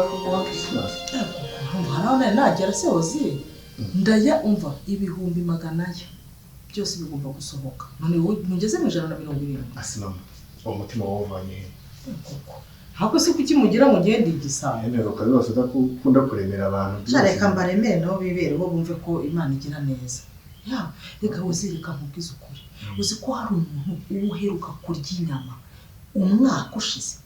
kuwa Christmas harana nagera se ozi ndaya umva ibihumbi maganaya byose bigomba gusohoka none mugeze mu 170 asinama umutima wovanye hako se kuki mugira mu gende igisabo emero kazo udakunda kuremera abantu cyareka mbaremere no bibere bo bumve ko Imana igira neza ya reka uzirika mubwiza ukuri uzi ko hari umuntu uheruka kurya inyama umwaka ushize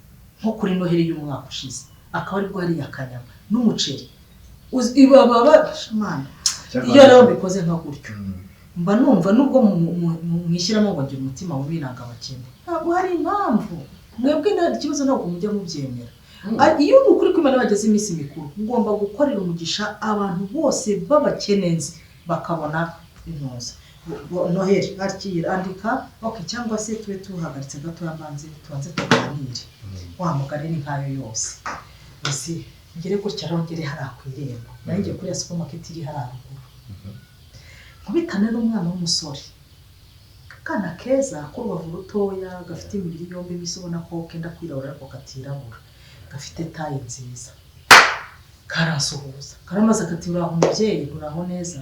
nko kuri Noheli y'umwaka ushize akaba ari bwo ari yakanyama n'umuceri ibababa shamana iyo rero bikoze nka gutyo mba numva nubwo mwishyiramo ngo ngira umutima w'ibiranga abakene ntabwo hari impamvu mwebwe nta kibazo ntabwo mujya mubyemera iyo ukuri kw'Imana bageze iminsi mikuru ngomba gukorera umugisha abantu bose babakenenze bakabona intoza Noheli akira andika okay cyangwa se twe tuhagaritse gato yamanze tubanze tuganire wa mugari ni nkayo yose isi ngire gutya rongere harakwirembo nanjye kuri ya supermarket iri hararuguru kubitana n'umwana w'umusore kana keza ko bavu rutoya gafite imibiri yombi bisubona ko kenda kwirabura ariko katirabura gafite taye nziza karasuhuza karamaze katira umubyeyi uraho neza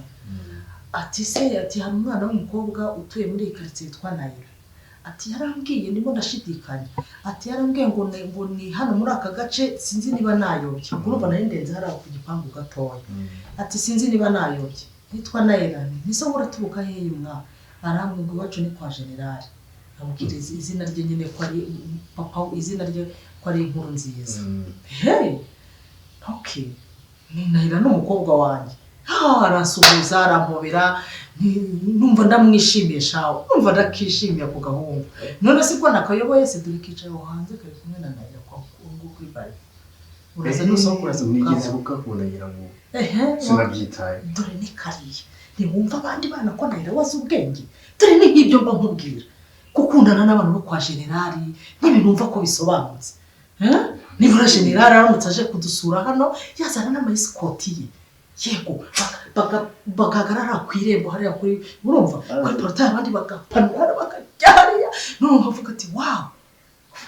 ati se ati hari umwana w'umukobwa utuye muri quartier yitwa Nayira ati yarambwiye ndimo ndashidikanya ati yarambwiye ngo ni hano muri aka gace sinzi niba nayobye urumva nari ndenze hari ku gipangu gatoya ati sinzi niba nayobye nitwa Nayira niso muratubuka hehe mwa arambwe ngo wacu ni kwa general amubwira izina rye nyine ko ari papa izina rye ko ari inkuru nziza hey okay ni Nayira n'umukobwa wanjye arasuhuza arampobera numva ndamwishimisha numva ndakishimiye ku gahungu none siko nakayoboye se dore kicaye hanze kare kumwe na Nayira kwa kuri bari uraza nusokura se nigeze kukakuna ngira ngo sinabyitaye dore ni kariye ntiwumva abandi bana ko Nayira wazi ubwenge dore ni nk'ibyo mba nkubwira gukundana n'abantu bo kwa generali n'ibinumva ko bisobanutse nibura generali aramutse aje kudusura hano yazana n'amayisikoti ye yego bakagarara kwirembo hariya kuri urumva kuri portail abandi bagapanura bakajyariya none uvuga ati wow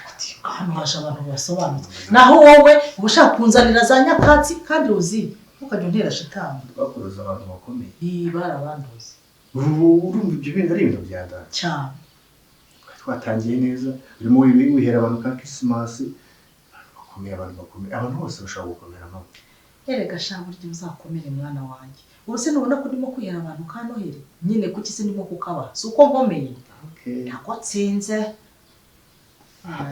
ati hano hasha abantu basobanutse naho wowe ubushaka kunzanira za nyakatsi kandi uzi ukajya ntera shitani bakuruza abantu bakomeye barabanduze urumva ibyo bintu ari ibintu byadana cyane twatangiye neza urimo wihera abantu ka Christmas abantu bakomeye abantu bose bashaka gukomera nabo erega shambo ryo uzakomere mwana wanjye ubuse nubona ko ndimo kwihera abantu ka Noheli nyine kuki se ndimo kukaba suko nkomeye ntakotsinze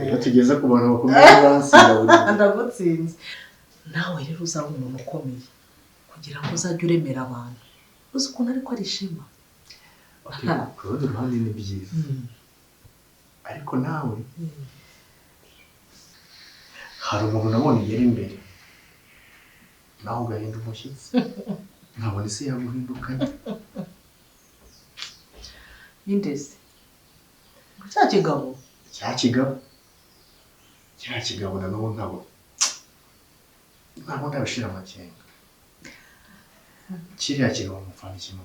iyo tugeze ku bantu bakomeye bansinda ndagotsinze nawe rero uzaba umuntu ukomeye kugira ngo uzajye uremera abantu uzi ukuntu ariko ari ishema ku rundi ruhande ni byiza ariko nawe hari umuntu nabonye yari imbere naho ugahinda umushyitsi nkabona isi yaguhindukanye indese cya kigabo na n'ubu ntabwo ndabishira amakenga kiriya kigabo mupfana ikintu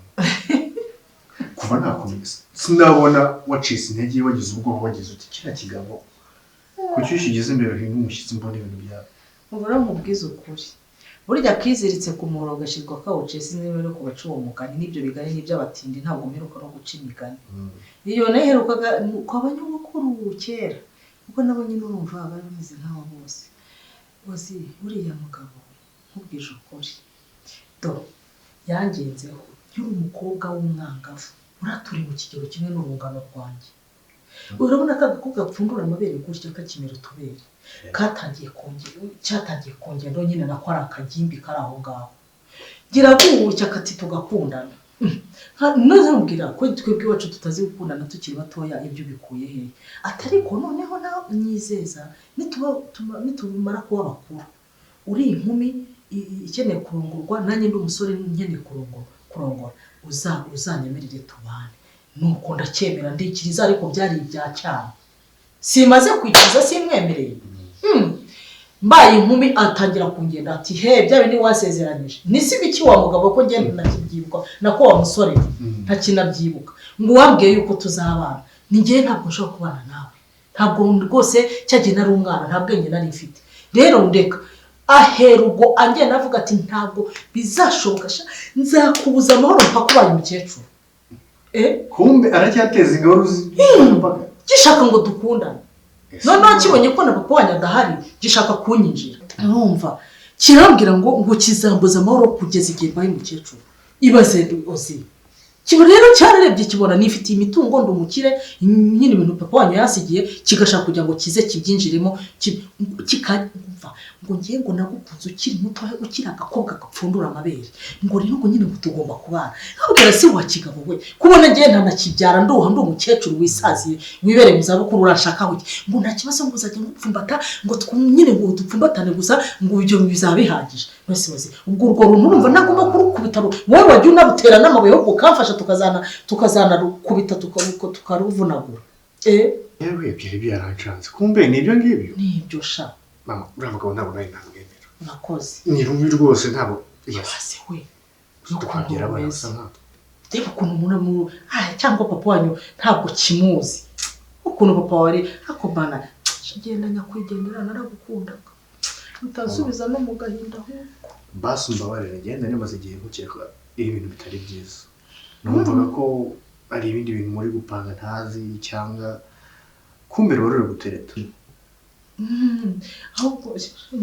kuva nakomeza sinabona wacise intege wagize ubwoba wagize uti kiriya kigabo kuki ugeze imbere uhinda umushyitsi mbona ibintu byawe ubura mubwiza ukuri burya kiziritse ku muhoro gashirwa kawuce sinzi no kubaca uwo mugani nibyo bigari n'iby'abatindi ntabwo mperuka no guca imigani iyo naherukaga kw'abanyamukuru kera kuko nabo nyine urumva bari bameze nk'abo bose uzi uriya mugabo nkubwije ukuri do yangenzeho nkiri umukobwa w'umwangavu uraturi mu kigero kimwe n'urungano rwanjye urabona ko agakobwa gapfundura amabere gutya kakimera utubere cyatangiye kongera nyine nako ari akagimbi kari aho ngaho gira gucya kati tugakundana noze mbwira ko twebwe iwacu tutazi gukundana tukiri batoya ibyo bikuye he atari ko noneho nawe nyizeza nitumara kuba bakuru uri inkumi ikeneye kurongorwa nanjye ndi umusore nkeneye kurongora uzanyemerere tubane nuko ndacyemera ndikiriza ariko byari ibya cyane simaze kwikiza simwemereye mbaye inkumi atangira kungenda ati he byabe ni wasezeranyije nisi biki wa mugabo ko ngende nakibyibuka nako wa musore ntakinabyibuka ngo wambwiye yuko tuzabana ni ngiye ntabwo nshobora kubana nawe ntabwo rwose cyagiye nari umwana nta bwenge nari mfite rero ndeka ahera ubwo angenda avuga ati ntabwo bizashoboka nzakubuza amahoro mpaka ubaye umukecuru. Kumbe aracyateza ingabo z'imbaga gishaka ngo dukundane. Noneho kibonye ko na papa wanjye adahari gishaka kunyinjira. Urumva kirambwira ngo kizambuza amahoro kugeza igihe mbaye umukecuru. Ibaze ozi kiba rero cyararebye kibona nifitiye imitungo ndumukire nyine ibintu papa wanyu yasigiye kigashaka kugira ngo kize kibyinjiremo kikamva ngo ngiye ngo nagukunze ukiri muto ukiri agakobwa gapfundura amabere ngo rero ngo nyine ngo tugomba kubana. Nabwira si wa kigabo we kubona ngiye ntanakibyara nduha ndi umukecuru wisaziye wibere mu zabukuru urashaka we ngo nta kibazo ngo uzajya ngupfumbata ngo nyine ngo dupfumbatane gusa ngo ibyo bizabihagije. Bose ubwo urwo runtu urumva nagomba kurukubita wowe wajya unabutera n'amabuye yo kukamfasha tukazana rukubita tukaruvunagura. Yewe byari byarancanze kumbe nibyo ngibyo nibyo sha mama uravuga ngo ntabwo nawe ntabwemera nakoze ni rubi rwose ntabwo yase we tukagira abasa ntabwo reba ukuntu umuntu cyangwa papa wanyu ntabwo kimuzi ukuntu papa wari akobana genda nyakwigendera naragukundaga utasubiza no mu gahinda huko basi mbabarira genda nimaze igihe nkukeka ibintu bitari byiza numvaga ko ari ibindi bintu muri gupanga ntazi cyangwa kumbe rero gutereta ahubwo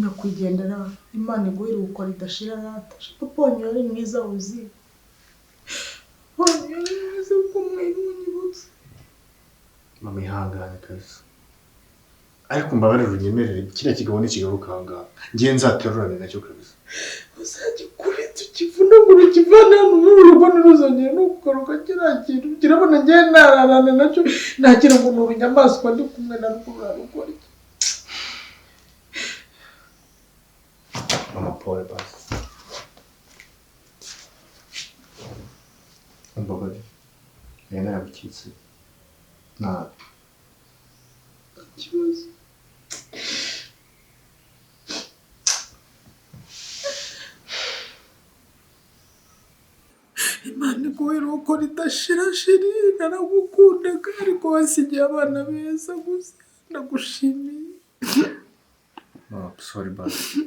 nyakwigendera Imana iguhere uko ridashira rata papa wanyu yari mwiza uzi wanyu kumwibutse mama ihangane kabisa ariko mbabarira unyemerere kiriya kigabo n'ikigarukanga ngiye nzaterurane nacyo kabisa uzajya kuri tukivunagura kivana hano muri urugo niruzongera no kugaruka kirakintu kirabona ngiye nararana nacyo nagira ngo nuru nyamaswa ndi kumwe na rukura rukora mama pole basi mbabarira yana yabikitse na kibazo Imana iguhere uko ridashira shiri naragukundaga ariko wasigiye abana beza gusa ndagushimiye. Sorry basi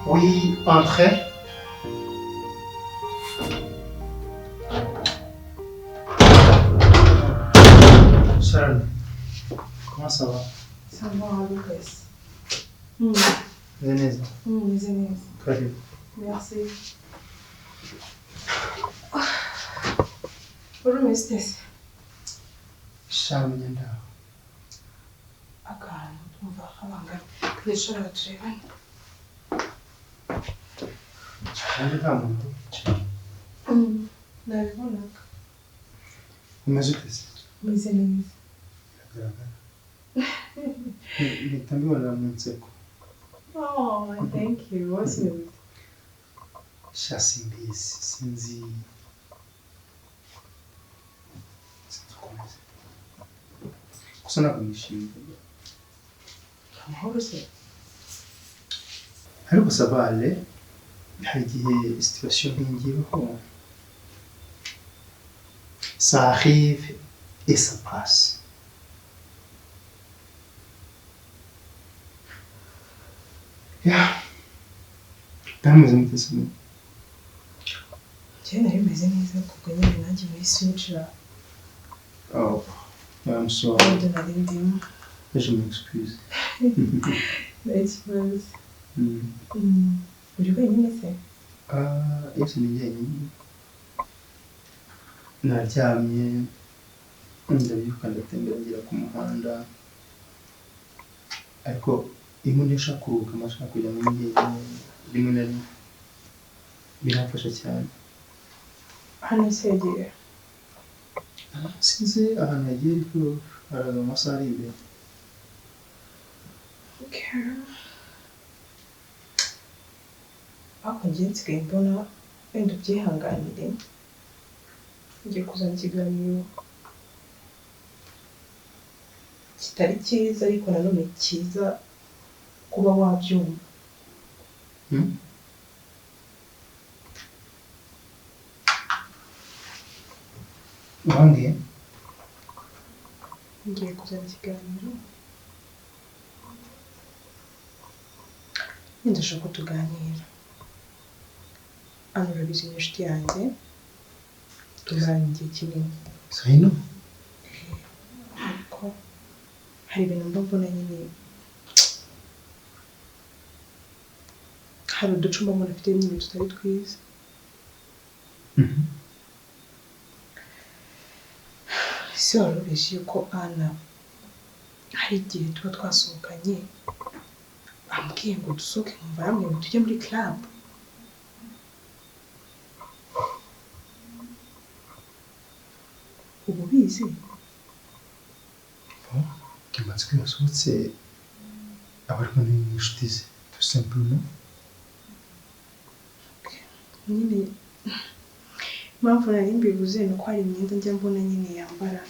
Oui, entrez. Sharon, comment ça va? Ça va, Lucas. Venez. Venez. Très bien. Merci. Bonjour, Mestesse. Sharon, viens là. Akantu twumva abanga twishora turebane. Kandi nta muntu Nabibonaga. umeze ute se? Meze neza. Biragaragara. Mpita mbibonera mu nseko. Oh, thank you. What's new? Sha simbizi sinzi ukomeze gusa ntabwo nishimiye Amahoro se. ariko sabale hari igihe situation nk'ingiyeho ça arrive et ça passe. Ndameze mutese Njye nari meze neza kuko nyine nanjye muri switchera. Oh, I'm sorry. Ndi nari ndimo. Je m'excuse. N'ikibazo. Uri wenyine se? Ese ni njyenyine. Naryamye ndabyuka ndatembera ngera ku muhanda ariko iyo ndashaka kuruhuka amashaka kujya mu njyenyine rimwe na rimwe biramfasha cyane. Hano se yagiye? sinzi ahantu yagiye ariko araza amasaha ari imbere. Ariko njye nsigaye mbona wenda ubyihanganire ngiye kuzana ikiganiro kitari cyiza ariko nanone cyiza kuba wabyumva. Urangiye? Ngiye kuzana ikiganiro ndashaka ko tuganira. Hano urabizi ni inshuti yanjye tumaranye igihe kinini. Sayino? Ariko hari ibintu mba mbona nyine hari uducumba mbona afite nyine tutari twiza. Ese wari ubizi yuko Ana hari igihe tuba twasohokanye ambwiye ngo dusohoke nkumva arambwira ngo tujye muri club. Ubu bizi kimaze ko yasohotse abarimo n'inshuti ze tout simplement. nyine impamvu nari mbivuze ni uko hari imyenda njya mbona nyine yambara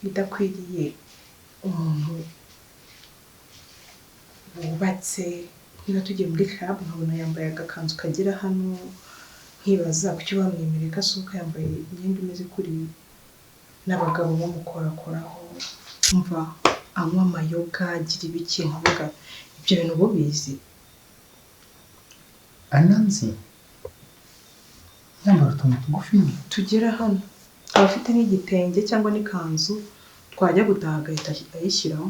idakwiriye umuntu wubatse. Niba tugiye muri club nkabona yambaye agakanzu kagera hano nkibaza kuki bamwemereye ko asohoka yambaye imyenda imeze kuri n'abagabo bamukorakoraho umva anywa amayoga agira ibiki nkavuga ibyo bintu bubizi. Ananzi yambara utuntu tugufi Tugera hano aba afite n'igitenge cyangwa n'ikanzu twajya gutaha agahita ayishyiramo.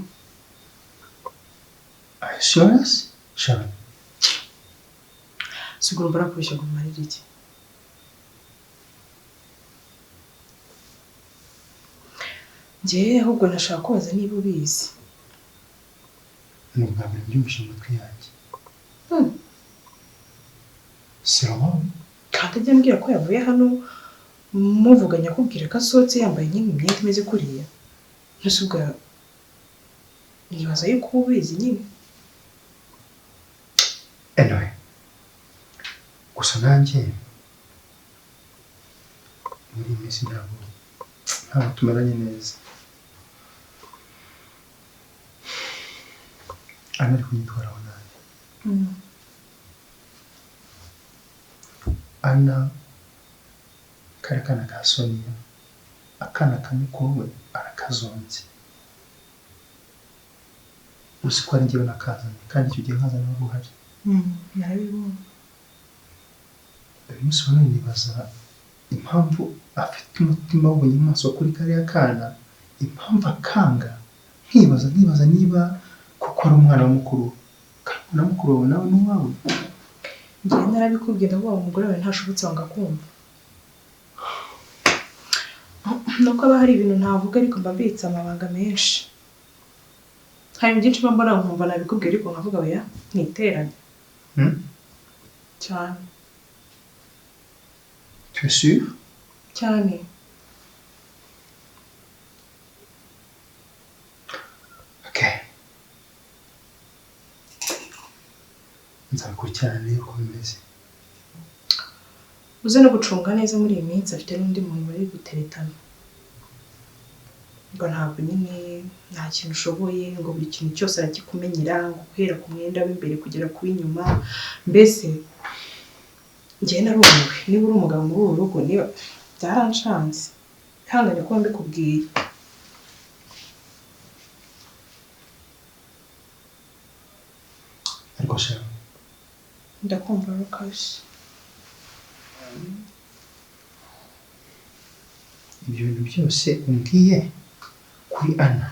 assurance shaka Sigura mbarakoresha ngo marire iki. Njye ahubwo nashaka kubaza niba ubizi. nubwo abiri byumvishe mu matwi yanjye. Sirabawe Kandi ajya ambwira ko yavuye hano muvuganya akubwira ko asohotse yambaye nyine imyenda imeze kuriya. Ntusubwa nibaza yuko ubizi nyine. anyway gusa nanjye muri iyi minsi ntabwo tumeranye neza. Ana ari kunyitwaraho nabi. Ana kari kana ka Sonia akana kamwe kowe arakazonze. Uzi ko ari njyewe nakazanye kandi icyo gihe nkazana n'uruhare. Narabibonye. Uyu munsi wa none nibaza impamvu afite umutima w'ubunyamaswa kuri kariya kana, impamvu akanga nkibaza niba kuko ari umwana wa mukuru na mukuru wawe nawe n'uwawe. Njye narabikubwira ngo umugore wawe ntashobotse wanga kumva. Nuko aba hari ibintu ntavuga ariko mba mbitse amabanga menshi. Hari byinshi mba mbona nkumva nabikubwira ariko nkavuga oya ntiteranye. Cyane. Tu es sûr? Cyane. Okay. Nzabikurikirana rero uko bimeze. Uze no gucunga neza muri iyi minsi afite n'undi muntu bari guteretana. Ngo ntabwo nyine nta kintu ushoboye ngo buri kintu cyose arakikumenyera ngo guhera ku mwenda w'imbere kugera ku w'inyuma. Mbese njye narumiwe niba uri umugabo muri uru rugo niba byaranshanze ihangane ko mbikubwiye. Ariko shaka Ndakumva Rukashi. ibyo bintu byose umbwiye kuri Ana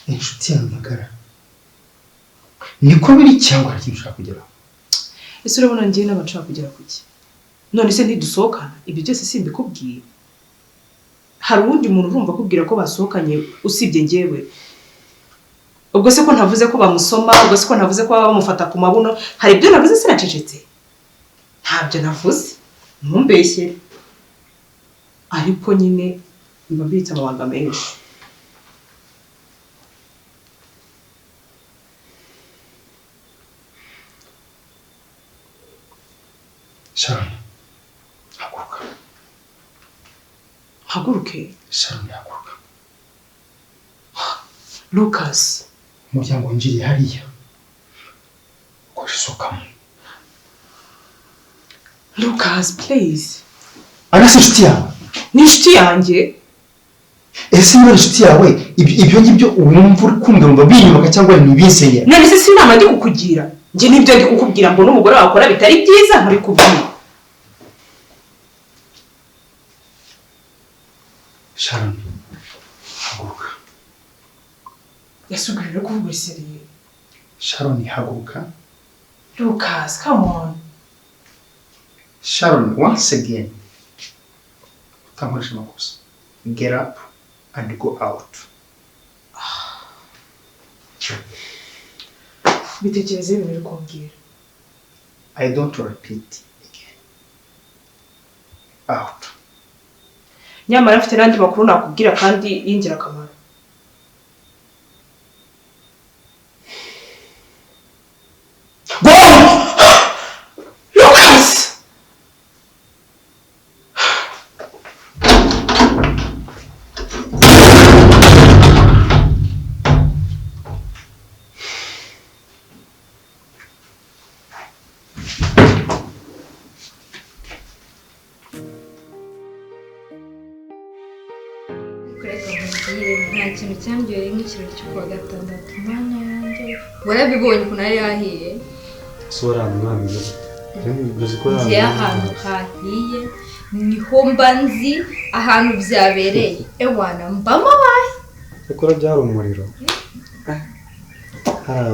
inshuti yawe magara niko biri cyangwa hari ikintu ushaka kugeraho? Ese urabona njye n'abashaka kugera kuki? None se ntidusohokana ibyo byose simbikubwiye. Hari uwundi muntu urumva kubwira ko basohokanye usibye njyewe. Ubwo se ko ntavuze ko bamusoma, ubwo se ko ntavuze ko bamufata ku mabuno, hari ibyo navuze sinacecetse. Ntabyo navuze. Ntumbeshye. ariko nyine biba bibitse amabanga menshi. Sharon, haguruka. Haguruke. Sharon, haguruka. Lucas, umuryango winjiriye hariya ukoresokamo. Lucas, please. Anasi inshuti yawe. Ni inshuti yanjye. Ese niba inshuti yawe ibyo ngibyo wumva uri kumva binyuka cyangwa ni ibinseye? None se sinama ndi kukugira. Nje nibyo ndi kukubwira ngo n'umugore wakora bitari byiza nkabikubwira. Sharon, haguruka. Yasubije kuvuga seriye. Sharon, haguruka. Lucas, come on. Sharon, once again, utankoresha amakosa. Get up and go out. Bitekereze ibintu uri kumbwira. I don't repeat again. Out. Nyamara afite n'andi makuru nakubwira kandi y'ingirakamaro. Go! Lucas! nta kintu cyambyoye nk'ikirori cyo kuwa gatandatu. Mana yanjye warabibonye ukuntu ari yahiye. Sora mwami ngiye ahantu hahiye niho mba nzi ahantu byabereye. Ewana mbamo bayi Ekora byari umuriro.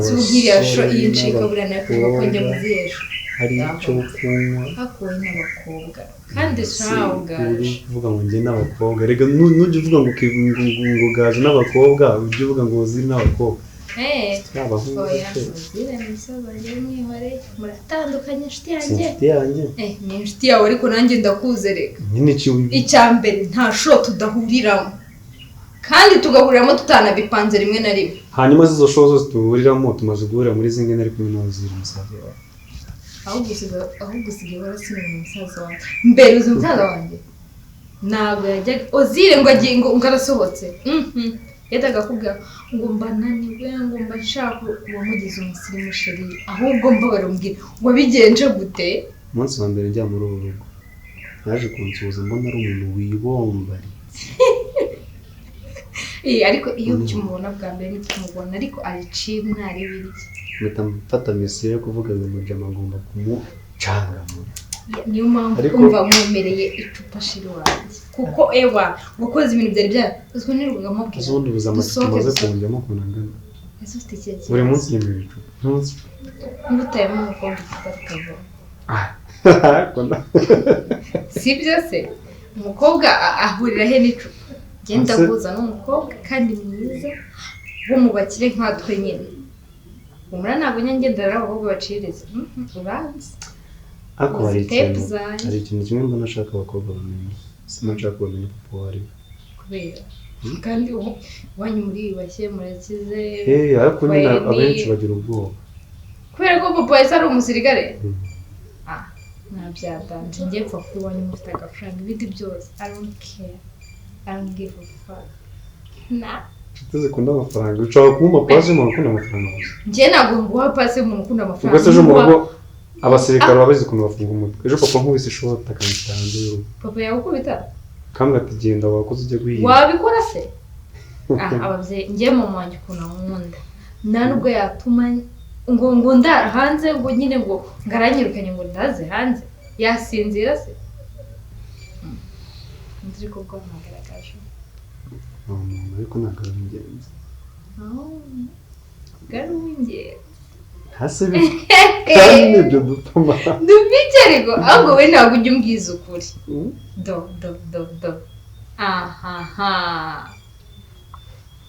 Subwiriya sho iyi ncika burana kuko ko njye muziyesho. Hari icyo kunywa. Hakuwe n'abakobwa kandi shawugaje. Uvuga ngo njye n'abakobwa. Rega nujye uvuga ngo gaje n'abakobwa, ujye uvuga ngo ziri n'abakobwa. N'abahungu. Zira misobaye mwihore muratandukanye inshuti yanjye. Inshuti yanjye. Ni inshuti yawe ariko nanjye ndakuzereka. Nyine kiwi. Icyambere nta sho tudahuriramo. Kandi tugahuriramo tutanabipanze rimwe na rimwe. Hanyuma zizo show zose tuhuriramo tumaze guhurira muri zinge nari kumwe n'abazira umusaza wawe. ahubwo usigaye warasinya umusaza wanjye. Mbere uzi umusaza wanjye ntabwo yajyaga Ozire ngo agiye ngo arasohotse. Yajyaga akubwira ngo mba naniwe ngo mba nshaka uwamugize umusirimu sheri. Ahubwo mbabara umbwira ngo bigenje gute. Umunsi wa mbere njya muri uru rugo yaje kunsuhuza mbona ari umuntu wibombari. Ariko iyo ukimubona bwa mbere ntitumubona ariko ariciye mwari biriki. Mpita mfata misiyo yo kuvuga ngo mujama agomba kumucangamura. Niyo mpamvu kumva mwemereye icupa shiri wanjye kuko ewa wakoze ibintu byari bya uzwi nirwaga mubwira uzundi buzama tumaze kunjyamo kunangana. Ese ufite ikihe buri munsi nyemera icupa ntuzi ngutayemo umukobwa tukava si byose umukobwa ahurira he n'icupa genda guza n'umukobwa kandi mwiza wo mu bakire nkatwe nyine umura ntabwo nyangendera abakobwa baciriza uranzi. Ako hari ikintu kimwe mbona nashaka abakobwa bamenye. Sinashaka bamenye papa wari. Kubera kandi wanyu muri bashye murakize. Ariko nyine abenshi bagira ubwoba. Kubera ko papa yari ari umusirikare. Nabyadanje ngiye pfa kuri wanyu mufite agafaranga ibindi byose. I don't care. I don't give a fuck. Tuzi kunda amafaranga. Ushaka kumpa pasi mu rukundo amafaranga gusa. Njye ntabwo nguha pasi mu rukundo amafaranga. Ubwo se mu rugo abasirikare babizi kuntu bafunga umutwe. Ejo papa nkubise ishoti akanshyira hanze y'urugo. Papa yagukubita? Kambwa ati genda wakoze ujye guhiga. Wabikora se? Ababyeyi njye mama wanjye ukuntu nkunda. Nta nubwo yatuma ngo ndara hanze ngo nyine ngo ngaranyirukanye ngo ndaze hanze. Yasinzira se? Ndiri ko bwo nagaragaje. Umuntu ariko ntabwo ari ingenzi. Gari w'ingenzi. Hase kandi nibyo dutuma. Dufite ariko ahubwo we ntabwo ujya umbwiza ukuri. Do.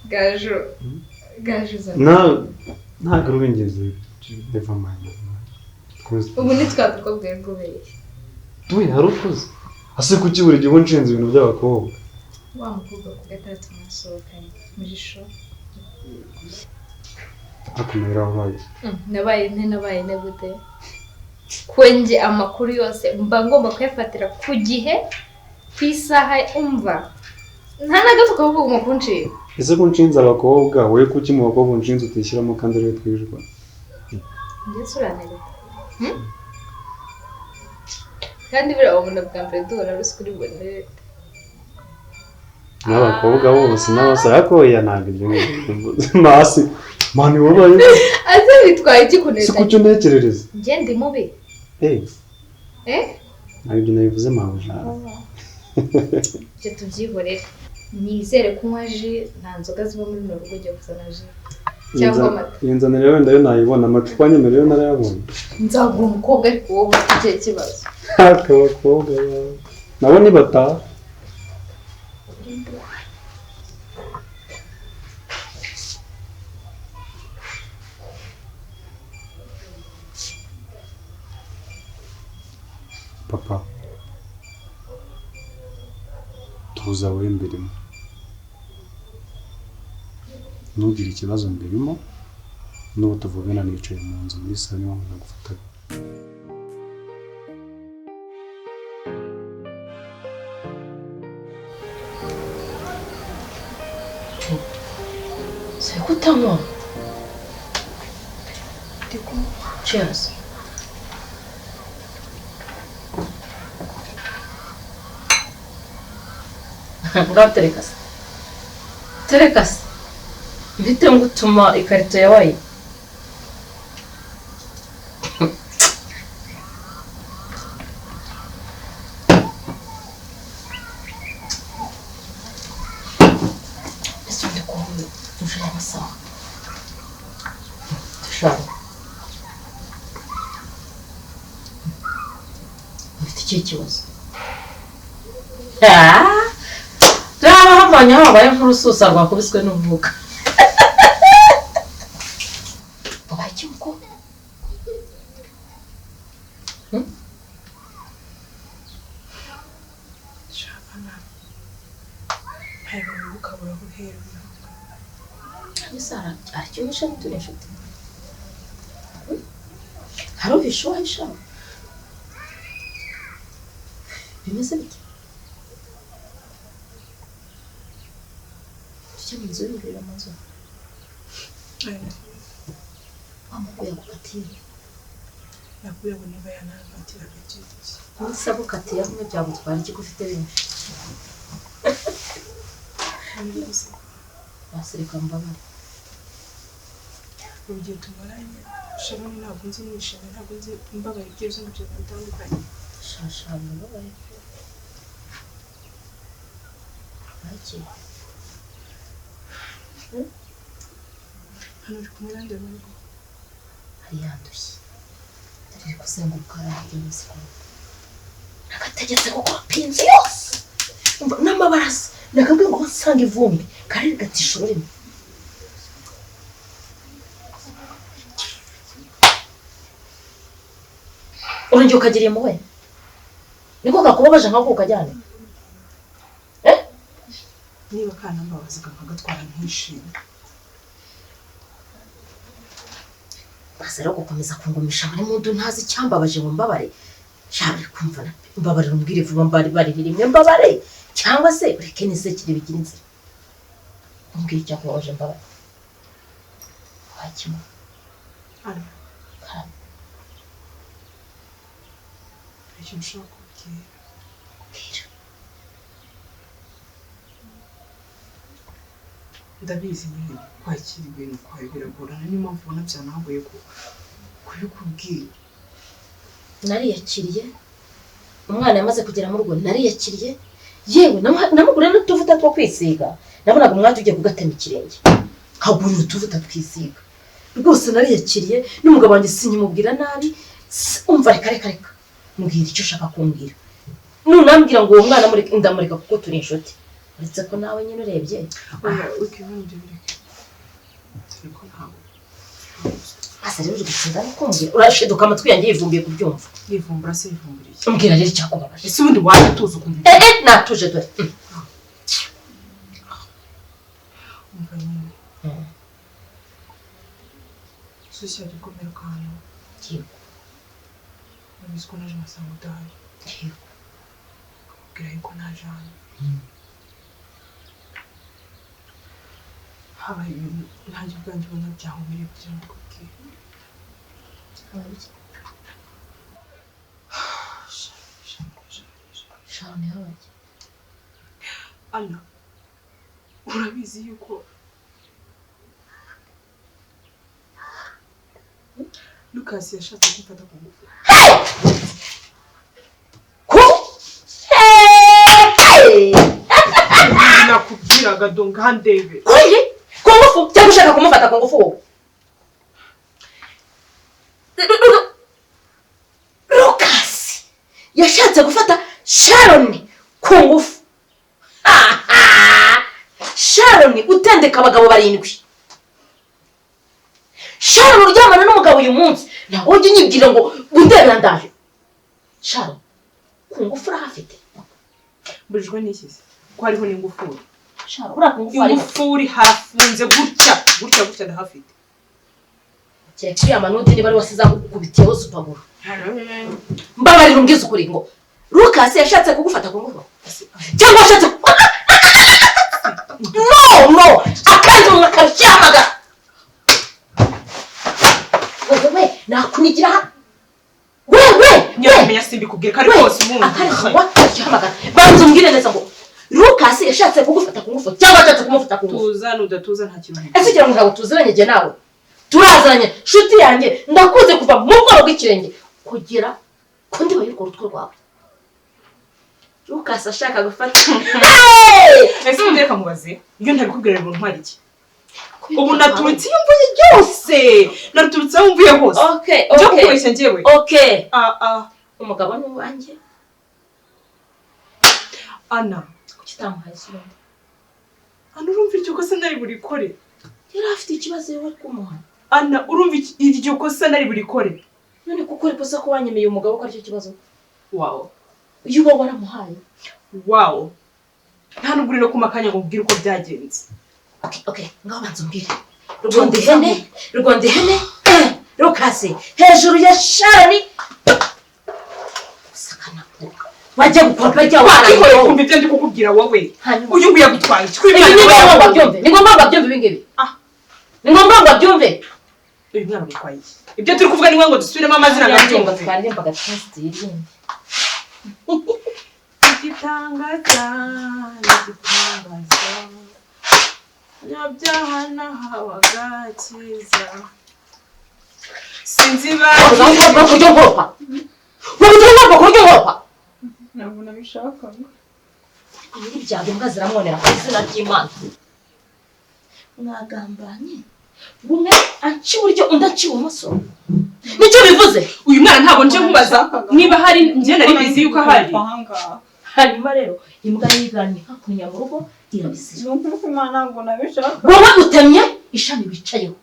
Gajo za. Ntabwo ari ingenzi never mind. Ubu nitwabikobwa ngo beye. Tuwe harukuze. ase kuki buri gihe unshinze ibintu by'abakobwa wa mukobwa ku gatatu mwasohokanye muri show akumira wabaye nabaye ne gute kwenje amakuru yose mba ngomba kuyafatira ku gihe ku isaha umva nta nagato kavuga amakuru nciye ese ko nshinze abakobwa wowe kuki mu bakobwa unshinze utishyiramo kandi ariwe twijwa ndetse uranere kandi bira wabona bwa mbere duhora ruswa uri bonere n'abakobwa bose n'abasaya koya ntabwo ibyo masi mani wabaye aze bitwaye iki kuneza si kucyo ntekerereza njye ndi mubi ntabwo ibyo nabivuze mpamvu ibyo tubyihorere nizere kunywa ji nta nzoga ziba muri runo rugo ujya kuzana ji cyangwa amata iyi nzanire wenda yo nayibona amacupa nyemere yo narayabona nzagura umukobwa ariko wowe ufite ikihe kibazo abakobwa nabo nibataha papa tuza wowe mbirimo ntugire ikibazo mbirimo n'ubu tuvugana nicaye mu nzu muri salo niba nkunda gufata c'est kutanywa cheers ngaho tereka se bite ngutuma ikarito ya wayi ese ndikuwe uje amasaha dushaka ufite ikihe kibazo turaba havanye aho habaye nk'urususa rwakubiswe n'umwuka wabaye iki muko shabana ntabwo ukabura guhera Sara aricyomisha turi inshuti harubisho wahisha bimeze bite tujye mu nzu y'ururiro amazu wamukuye gukatira nakuye ngo niba yanafatira agakiriki nisaba ukatira hamwe byagutwara iki ufite benshi basirika mbabara urugero tumaranye shabana ntabwo nzi mwishimye ntabwo nzi mbabaye ibyiza mu bintu bitandukanye shashana mbabaye baki hano uri kumwe nande mu rugo hari yandushye turi kuzenguruka radiyo musikoro nagategetse gukora pinzi yose n'amabaraza nakabwiye ngo nsanga ivumbi kandi gatisha ururimi urongeye ukagiriye muwe niko kakubabaje nka kuko kajyane niba kanambabaza kagatwara nkishimye basi rero gukomeza kungumisha buri muntu ntazi icyambabaje ngo mbabare cyane kumva mbabarira umbwire vuba mbari rimwe mbabare cyangwa se ureke nisekire bigira inzira umbwire icyakubabaje mbabare wakima hano icyo ushaka kubwira ndabizi nyine kwakira ibintu kwawe biragorana niyo mpamvu ubona byanagoye kubikubwira nariyakiriye umwana yamaze kugera mu rugo nariyakiriye yewe namugura n'utuvuta two kwisiga nabonaga umwati ugiye kugatema ikirenge nkagurira utuvuta twisiga rwose nariyakiriye n'umugabo wanjye sinyimubwira nabi umva reka mbwira icyo ushaka kumbwira nunambwira ngo uwo mwana ndamureka kuko turi inshuti uretse ko nawe nyine urebye oya ukibona ibyo bireke ariko ntabwo asa rero gutsinda kumbwira urashiduka amatwi yanjye yivumbiye kubyumva yivumbura se yivumburiye umbwira rero icyakubabaje ese ubundi waje tuzi ukumva natuje dore umva nyine sushya gikomera kantu nabizi ko naje nkasanga udahari kubwira yuko naje hano habaye ibintu ntange ubwanjye ubona byahumireye kugira ngo kubwire Shani habaye Ana urabizi yuko Lucas yashatse kumfata ku ngufu nakubwiraga donga ndebe oye ku ngufu cyangwa ushaka kumufata ku ngufu wowe Lucas yashatse gufata Sharon ku ngufu Sharon utendeka abagabo 7 Sharon uryamana n'umugabo uyu munsi naho ujye nyibwira ngo bundebera ndaje Sharon ku ngufu urahafite burijwe n'iki ko hariho n'ingufuri Sharon urakungufu ari ingufuri hafunze gutya ndahafite cyekiri amanoti niba ari wasiza kukubitiyeho supaguru mbabarira umbwiza ukuri ngo Lucas yashatse kugufata ku ngufu cyangwa yashatse no akaje mu karyamaga wewe nakunigira wewe nyamenya simbi kubwira kari kose umuntu akaryamaga banze umbwire neza ngo Lucas yashatse kugufata ku ngufu cyangwa yashatse kumufata ku ngufu tuza n'udatuza nta kintu ese kugira ngo tuziranye je nawe turazanye shuti yanjye ndakuze kuva mu bworo bw'ikirenge kugira ko ndi bayirwa urutwe rwawe Lucas ashaka gufata ese ndeka mubaze iyo ntabikubwira ngo ntwari iki ubu naturutse yumvuye byose naturutse yumvuye hose cyo kukwesha njewe umugabo ni wanjye Ana kitamuhaye sura Ana urumva iryo kosa nari burikore yari afite ikibazo yo kumuha Ana urumva iryo kosa nari burikore none kuko uri kosa ko wanyemeye umugabo ko ari cyo kibazo wow yuba waramuhaye wow nta nubwo no kumakanya ngo ubwire uko byagenze okay ngaho banzumbire rugonde hene Lucas hejuru ya Sharon sakana wajya gukora bajya waraye kumva ibyo ndi kukubwira wowe uyu nguye gutwaye ni ngomba babyumve bingibi ni ngomba babyumve uyu mwana gutwaye ibyo turi kuvuga ni ngo dusubiremo amazina ngabyumva twaririmba gatest yirinde igitangaza nyabyaha nahawaga cyiza sinzi bagomba kujya nkoropa bagomba kujya nkoropa ntabwo nabishakaga ibyago imbwa ziramwonera ku izina ry'Imana mwagambanye bumwe anci buryo undi aci ibumoso nicyo bivuze uyu mwana ntabwo nje nkubaza niba hari njye nari bizi yuko ahari hanyuma rero imbwa yiganye hakunya mu rugo irabisize nuko Imana ntabwo nabishaka wowe utemye ishami bicayeho